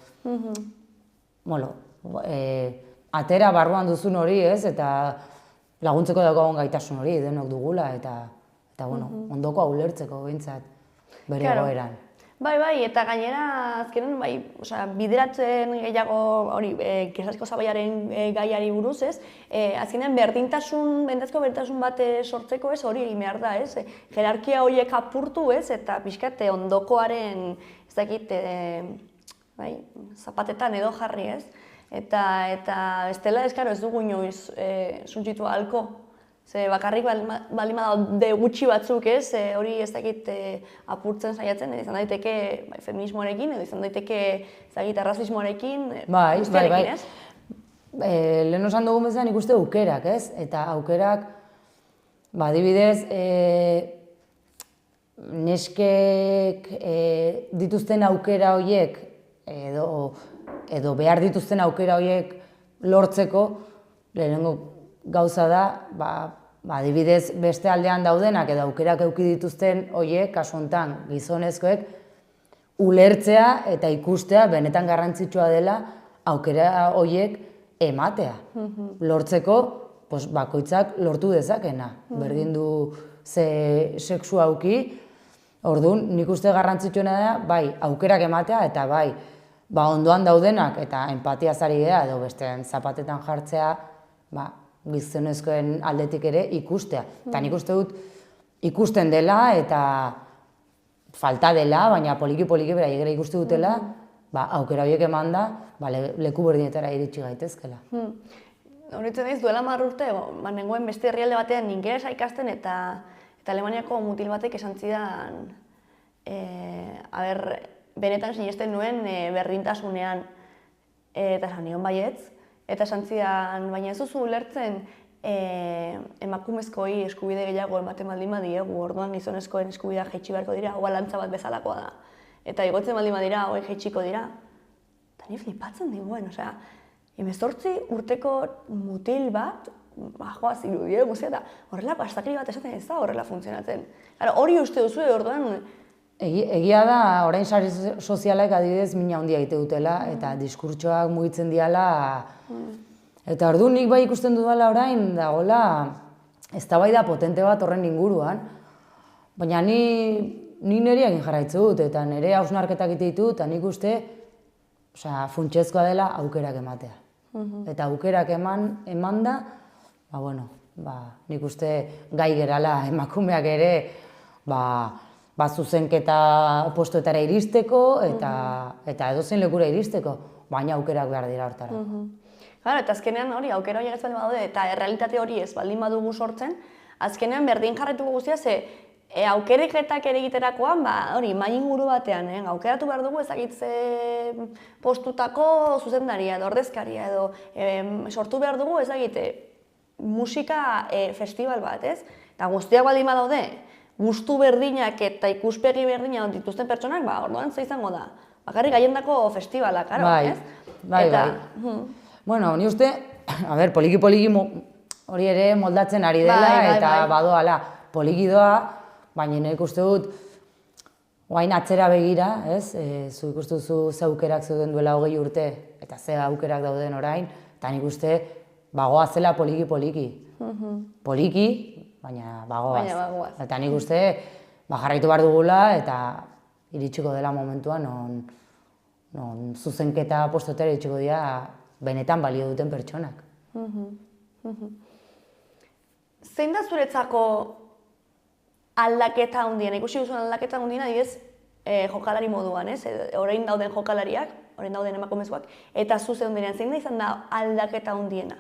Atera barruan duzun hori, ez? Eta laguntzeko daukagun gaitasun hori, denok dugula, eta ondoko ulertzeko behintzat bere egoeran. Bai, eta gainera azkenen, bideratzen gehiago hori, Kesasko Zabaiaren gaiari buruz, ez? Azkenean bendazko berdintasun bat sortzeko, ez? Hori egin behar da, ez? Jerarkia horiek apurtu, ez? Eta pixkat ondokoaren, ez dakit, zapatetan edo jarri, ez? Eta bestela ez dugu inoiz suntsitu ahalko. Ze bakarrik baldin badaude gutxi batzuk, ez? Hori ez dakit apurtzen saiatzen, izan daiteke feminismoarekin, edo izan daiteke arrazismoarekin, guztiarekin, ez? Lehen osan dugun bezala nik uste aukerak, ez? Eta aukerak, adibidez, neskek dituzten aukera horiek, edo behar dituzten aukera horiek lortzeko, lehenengo gauza da, adibidez beste aldean daudenak edo aukerak eduki dituzten horiek, kasu honetan gizonezkoek, ulertzea eta ikustea benetan garrantzitsua dela aukera horiek ematea. Lortzeko, bakoitzak lortu dezakena, berdin du ze sexua auki. Orduan, nik uste garrantzitsuena da, bai, aukerak ematea eta bai, ondoan daudenak eta empatia zari gea edo besteen zapatetan jartzea, gizonezkoen aldetik ere ikustea. Eta nik uste dut ikusten dela eta falta dela, baina poliki-poliki beraiek ere ikuste dutela, aukera horiek eman da, leku berdinetara iritsi gaitezkela. Horitzen naiz, duela 10 urte, nengoen beste herrialde batean ingelesa ikasten eta Alemaniako mutil batek esan zidan, benetan sinesten nuen berdintasunean, eta esan nion baietz, eta esan zidan, baina ez duzu ulertzen emakumezkoi eskubide gehiago ematen baldin badiegu, orduan gizonezkoen eskubidea jaitsi beharko dira, hau balantza bat bezalakoa da. Eta igotzen baldin badira, hauek jaitsiko dira. Eta ni flipatzen diguen, osea, 18 urteko mutil bat, joaz irudie guztia, eta horrelako astakri bat esaten ez da horrela funtzionatzen. Hori uste duzu, orduan... Egia da, orain sare sozialak adibidez mina handia egite dutela, eta diskurtsoak mugitzen diala. Eta orduan nik bai ikusten dudala orain, dagoela eztabaida potente bat horren inguruan, baina ni nire egin jarraitzu dut, eta nire hausnarketak egite ditut, eta nik uste funtsezkoa dela aukerak ematea. Eta aukerak eman da, nik uste gai gerala emakumeak ere zuzenketa postuetara iristeko eta edozein lekura iristeko, baina aukerak behar dira hortara. Eta azkenean hori aukera horiek ez baldin badaude eta errealitate hori ez baldin badugu sortzen, azkenean berdin jarraituko guztia ze aukeriketak ere egiterakoan, hori, mai inguru batean, aukeratu behar dugu ezagitze postutako zuzendaria edo ordezkaria edo sortu behar dugu ezagite musika festival bat, ez? Eta guztiak baldin badaude, gustu berdinak eta ikuspegi berdinak dituzten pertsonak, orduan ze izango da. Bakarrik haiendako festivala, karo, ez? Bai. Bueno, ni uste, poliki-poliki hori ere moldatzen ari dela eta badoala poliki doa, baina nik uste dut, oain atzera begira, ez? Zu ikustu zu ze aukerak zeuden duela 20 urte, eta ze aukerak dauden orain, eta nik uste bagoazela poliki-poliki. Poliki, baina bagoaz. Eta nik uste jarraitu behar dugula, eta iritsiko dela momentuan non zuzenketa postotera iritsiko dira benetan balio duten pertsonak. Zein da zuretzako aldaketa handiena, ikusi duzuen aldaketa handiena, adibidez, jokalari moduan, ez? Orain dauden jokalariak, orain dauden emakumezkoak, eta zu zeuden direan, zein da izan da aldaketa handiena?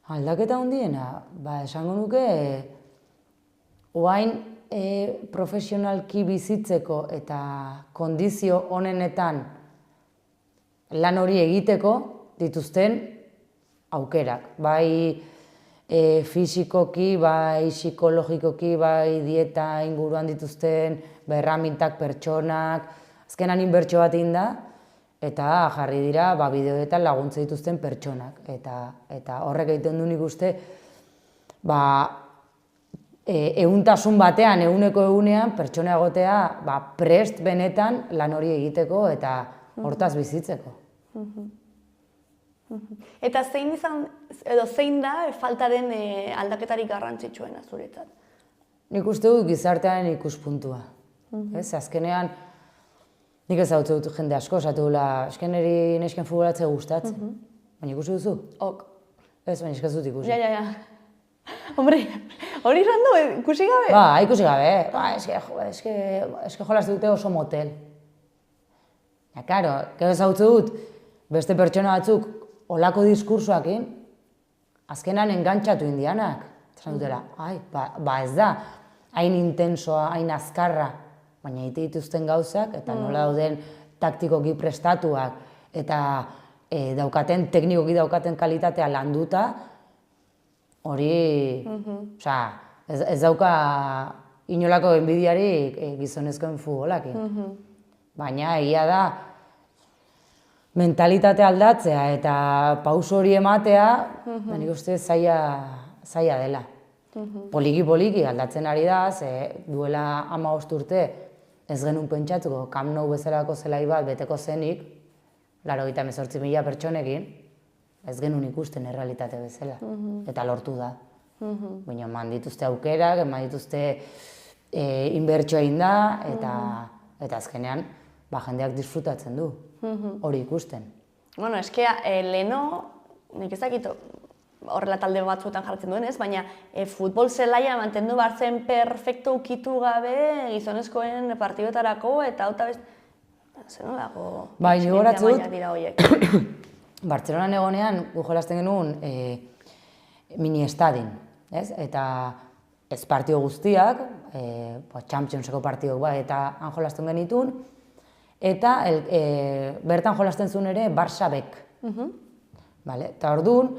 Aldaketa handiena? Esango nuke, orain profesionalki bizitzeko eta kondizio honenetan lan hori egiteko dituzten aukerak. Bai fisikoki, bai psikologikoki, bai dieta inguruan dituzten, erramintak pertsonak, azkenan inbertsio bat egin da, eta jarri dira bideoetan laguntza dituzten pertsonak. Eta horrek egiten du nik uste, ehuntasun batean, ehuneko ehunean, pertsona egotea prest benetan lan hori egiteko eta hortaz bizitzeko. Eta zein da falta den aldaketarik garrantzitsuena zuretzat? Nik uste dut gizartearen ikuspuntua. Azkenean, nik ez hau dut jende asko, esatu dula, esken niri nesken futbolatzea gustatzen. Baina ikusi duzu? Ok. Ez, baina esken zut ikusi. Ja. Hombre, hori izan du, ikusi gabe? Ikusi gabe. Eske jolaz dute oso motel. Ja, karo, gero ez hau dut, beste pertsona batzuk olako diskursoakin, azkenan engantxatu indianak. Esan dutela, ez da, hain intensoa, hain azkarra, baina egite dituzten gauzak, eta nola dauden taktikoki prestatuak, eta teknikoki daukaten kalitatea landuta, hori, ez dauka inolako enbidiarik gizonezkoen futbolakin. Baina egia da, mentalitate aldatzea eta pauso hori ematea, nik uste zaila dela. Poliki-poliki aldatzen ari da, duela 15 urte ez genuen pentsatuko Camp Nou bezalako zelai bat beteko zenik, 88.000 pertsonekin, ez genuen ikusten errealitate bezala, eta lortu da. Baina eman dituzte aukerak, eman dituzte inbertsio egin da, eta azkenean jendeak disfrutatzen du. Hori ikusten. Bueno, eske leheno, nik ez dakit, horrela talde batzuetan jartzen duen, ez? Baina futbol zelaia mantendu bartzen perfecto ukitu gabe gizonezkoen partidoetarako eta hauta best... Zer nolako gogoratzen dira horiek? Bartzelonan egonean, gu jolasten genuen mini estadin, ez? Eta ez partio guztiak, Championseko partiok eta han jolasten genitun, eta bertan jolasten zuen ere Barça Bek. Eta orduan,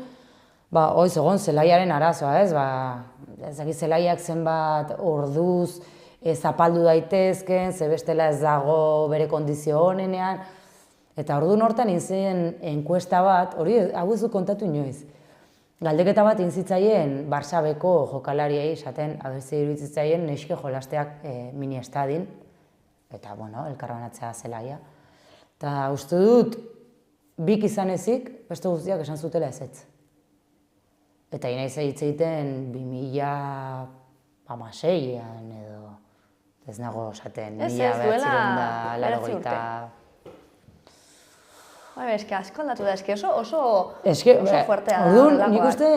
hoiz egon zelaiaren arazoa, ez? Ezagik zelaiak zenbat orduz zapaldu daitezken, ze bestela ez dago bere kondizio honenean. Eta orduan hortan inzen enkuesta bat, hori hau ez du kontatu inoiz. Galdeketa bat inzitzaien Barça Beko jokalariei, esaten, abeze iruditzaien neske jolasteak mini estadin, eta, elkarbanatzea zelaia. Eta uste dut, bik izan ezik, beste guztiak esan zutela ezetz. Eta inaiz hitz egiten 2016an edo, ez nago esaten, 1980. Eske asko aldatu da, oso fuertea da. Orduan, nik uste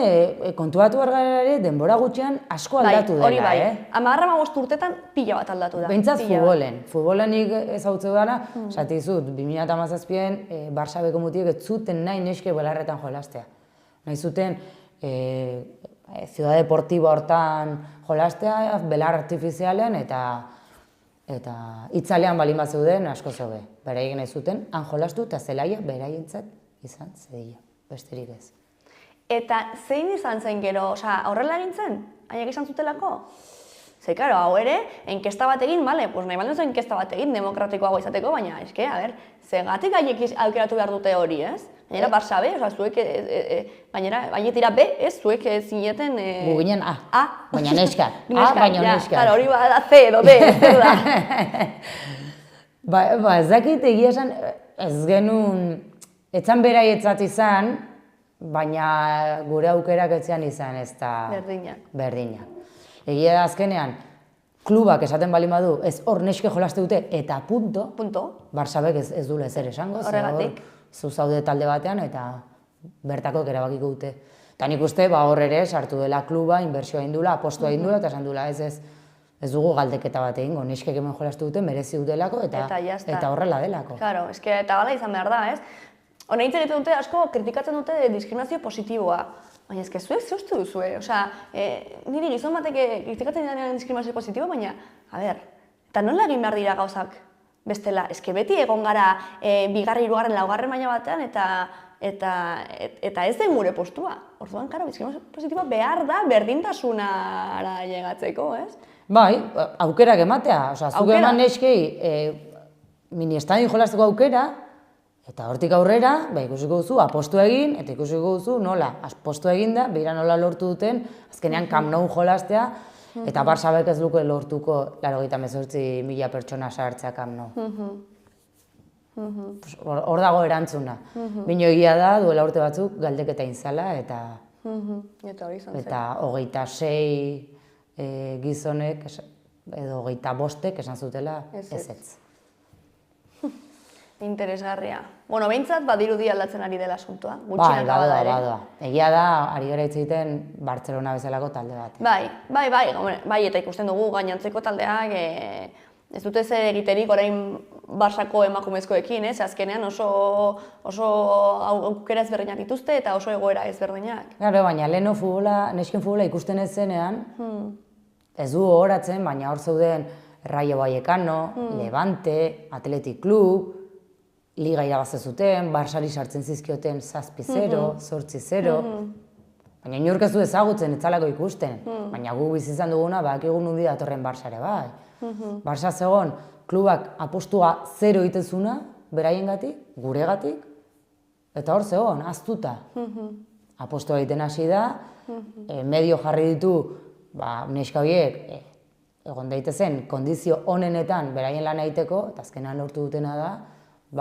kontuatu behar ere denbora gutxean asko aldatu dela. Hori bai, 10-15 urtetan pila bat aldatu da. Behintzat futbolen. Futbolen nik ezautze gara, esati dizut, 2017an Barça Beko mutiek ez zuten nahi neske belarretan jolastea. Nahi zuten Ciudad Deportiva hortan jolastea, belar artifizialean eta itzalean balin bat zeuden asko zobe. Beraiek nahi zuten, han jolastu eta zelaia beraientzat izan zedila, besterik ez. Eta zein izan zen gero, horrela egin zen? Haiek izan zutelako? Ze, karo, hau ere, enkesta bat egin, nahi baldin zuen enkesta bat egin demokratikoago izateko, baina, zegatik haiek aukeratu behar dute hori, ez? Gainera, Barça B, zuek, gainera, haiek dira B, ez, zuek zineten... Gu ginen A, baina neskak. A, baina neskak. Karo, hori bada C edo D, ez da. Ez dakit egia esan, ez genuen, etzan beraientzat izan, baina gure aukerak etzean izan, ez da... Berdinak. Egia da azkenean, klubak esaten balin badu, ez hor neske jolaste dute, eta punto. Barça Bek ez du ezer esango. Horregatik. Zu zaude talde batean eta bertakoek erabakiko dute. Eta nik uste hor ere sartu dela kluba, inbertsioa egin dula, apostua egin dula, eta esan dula ez dugu galdeketa bat egingo, neskek hemen jolastu dute, merezi dutelako eta horrela delako. Claro, eta bala izan behar da, ez? Hone hintzen dute asko kritikatzen dute diskriminazio positiboa. Baina zuek ze uste duzue, niri gizon batek kritikatzen denean diskriminazio positiboa, baina, eta nola egin behar dira gauzak bestela? Beti egon gara bigarren, hirugarren, laugarren baina batean eta ez den gure postua. Orduan, karo, diskriminazio positiboa behar da berdintasunara llegatzeko, ez? Bai, aukerak ematea, zuk eman neskei mini estadin jolasteko aukera, eta hortik aurrera, ikusiko duzu, apostu egin, eta ikusiko duzu nola, apostu eginda, beira nola lortu duten, azkenean Camp Nou jolastea, eta Barça Bek ez luke lortuko 98.000 pertsona sartzea Camp Nou. Hor dago erantzuna. Bino egia da, duela urte batzuk, galdeketa inzala, eta 26 gizonek, edo 25 esan zutela ezetz. Interesgarria. Bueno, behintzat badirudi aldatzen ari dela asuntoa. Gutxinaka bada ere. Egia da, ari gara hitz egiten Bartzelona bezalako talde bat. Bai, eta ikusten dugu gainontzeko taldeak ez dute zer egiterik orain Barçako emakumezkoekin, ez? Azkenean oso aukera ezberdinak dituzte eta oso egoera ezberdinak. Claro, baina leheno nesken futbola ikusten ez zenean, ez du horatzen, baina hor zeuden Rayo Vallecano, Levante, Athletic Club, Liga irabazi zuten, Barçari sartzen zizkioten 7-0, 8-0, baina inork ez du ezagutzen, etzalako ikusten, baina gu bizi izan duguna, bakigu nundi datorren Barçare bai. Barça zegoen, klubak apostua 0 egiten zuna, beraiengatik, guregatik, eta hor zegoen, aztuta. Apostua egiten hasi da, medio jarri ditu, neska horiek, egon daitezen, kondizio honenetan beraien lan egiteko, eta azkenean lortu dutena da,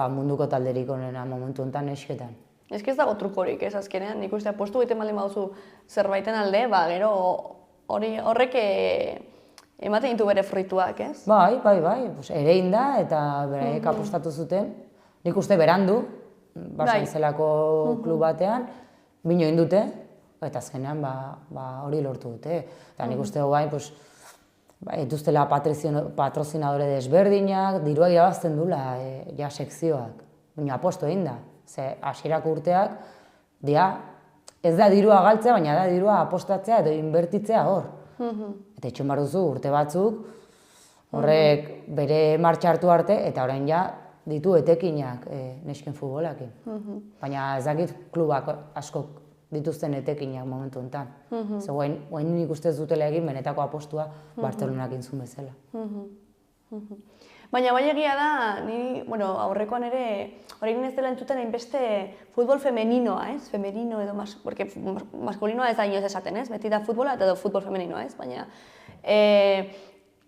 munduko talderik onena momentu honetan nesketan. Ez dago trukorik, ez azkenean, nik uste apostu egiten baldin baduzu zerbaiten alde, gero horrek ematen ditu bere fruituak, ez? Bai, ere inda eta beraiek apostatu zuten. Nik uste berandu, Barça zelako klub batean, bino indute, eta azkenean hori lortu dute. Eta nik uste guain, dituztela patrozinadore desberdinak, dirua irabazten dula ja sekzioak. Baina aposto egin da, ze hasierako urteak, ez da dirua galtzea, baina da dirua apostatzea edo inbertitzea hor. Eta itxon behar duzu urte batzuk, horrek bere martxa hartu arte, eta orain ja ditu etekinak nesken futbolakin. Baina ez dakit klubak askok dituzten etekinak momentu honetan. Ze guain nik uste ez dutela egin benetako apostua Bartzelonak intzun bezala. Baina bai egia da, ni aurrekoan ere, horrekin ez dela entzuten hainbeste futbol femeninoa, ez? Femenino edo, porque maskulinoa ez da inoz esaten, ez? Beti da futbola eta futbol femeninoa, ez? Baina,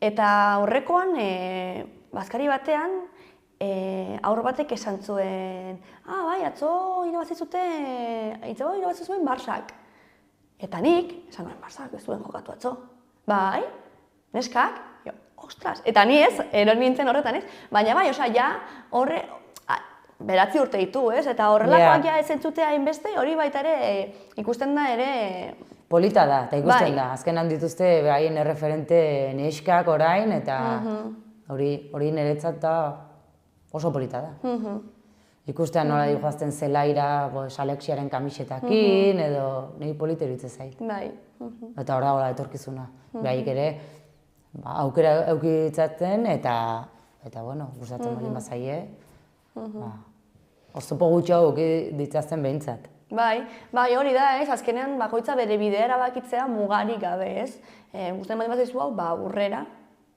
eta aurrekoan, bazkari batean, aur batek esan zuen, bai, atzo irabazi zuen Barsak. Eta nik, esan nuen, Barsak ez zuen jokatu atzo. Bai, neskak, ostras, eta ni ez, eron nintzen horretan, ez? Baina bai, ja, horre, beratzi urte ditu, ez? Eta horrelakoak ja ez entzutea hainbeste, hori baita ere, ikusten da ere... Polita da, eta ikusten da. Azkenan dituzte haien erreferente neskak orain, eta hori niretzat da oso polita da. Ikustean nola dihoazten zelaira Alexiaren kamisetakin, edo niri polita iruditzen zait. Bai. Eta hor dagoela etorkizuna. Behaik ere, aukera eukitzaten eta gustatzen baldin bazaie, oztopo gutxo ditzazten behintzat. Bai, hori da, ez, azkenean bakoitza bere bidea erabakitzea mugarik gabe, ez? Gustatzen baldin bazaizu hau, aurrera,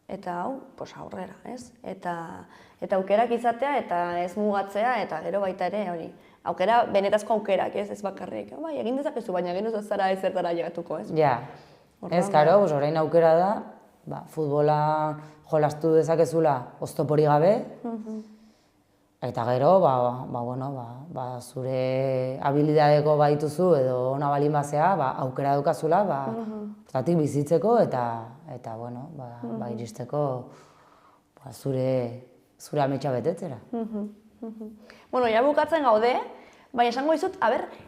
eta hau, aurrera, ez? Eta aukerak izatea eta ez mugatzea, eta gero baita ere, hori, aukera, benetazko aukerak, ez bakarrik. Bai, egin dezakezu, baina genuz ez zara ezertara llegatuko, ez? Ja, ez, karo, orain aukera da, futbola jolastu dezakezula oztopori gabe, eta gero, zure habilidadeko badituzu edo ona balin bazea, aukera dukazula, zatik bizitzeko eta iristeko zure ametsa betetzera. Ja bukatzen gaude, baina esango dizut,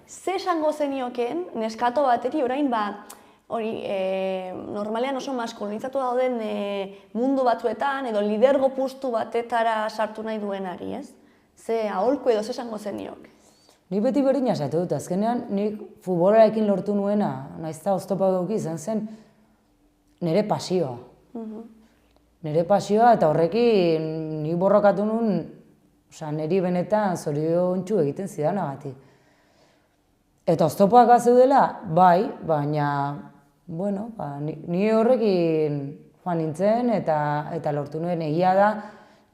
ze esango zenioken neskato bateri orain hori, normalean oso maskulinizatu dauden mundu batzuetan edo lidergo postu batetara sartu nahi duenari, ez? Ze aholku edo ze esango zeniok? Nik beti berdina esatu dut, azkenean nik futbolarekin lortu nuena, naizta oztopa eduki izan zen, nire pasioa. Nire pasioa eta horrekin nik borrokatu nuen, niri benetan zoriontsu egiten zidanagatik. Eta oztopoak zeudela, bai, baina, ni horrekin joan nintzen eta lortu nuen egia da,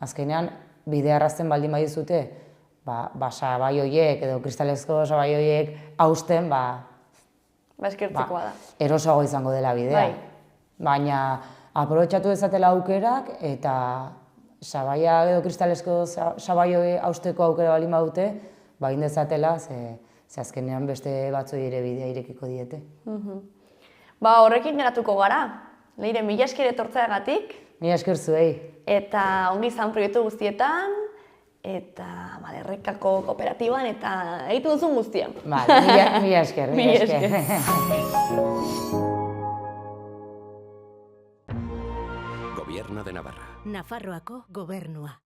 azkenean bidea arrazten baldin badizute, sabai horiek edo kristalezko sabai horiek hausten, eskertzekoa da. Erosoago izango dela bidea. Baina aprobetxatu dezatela aukerak eta sabaia edo kristalezko sabai hori hausteko aukera baldin badute, egin dezatela, ze azkenean beste batzoi ere bidea irekiko diete. Horrekin geratuko gara. Leire, mila esker etortzeagatik. Mila esker zuei. Eta ongi izan proiektu guztietan, eta Errekako kooperatiban, eta egitu duzun guztien. Mila esker. Gobierno de Navarra. Nafarroako gobernua.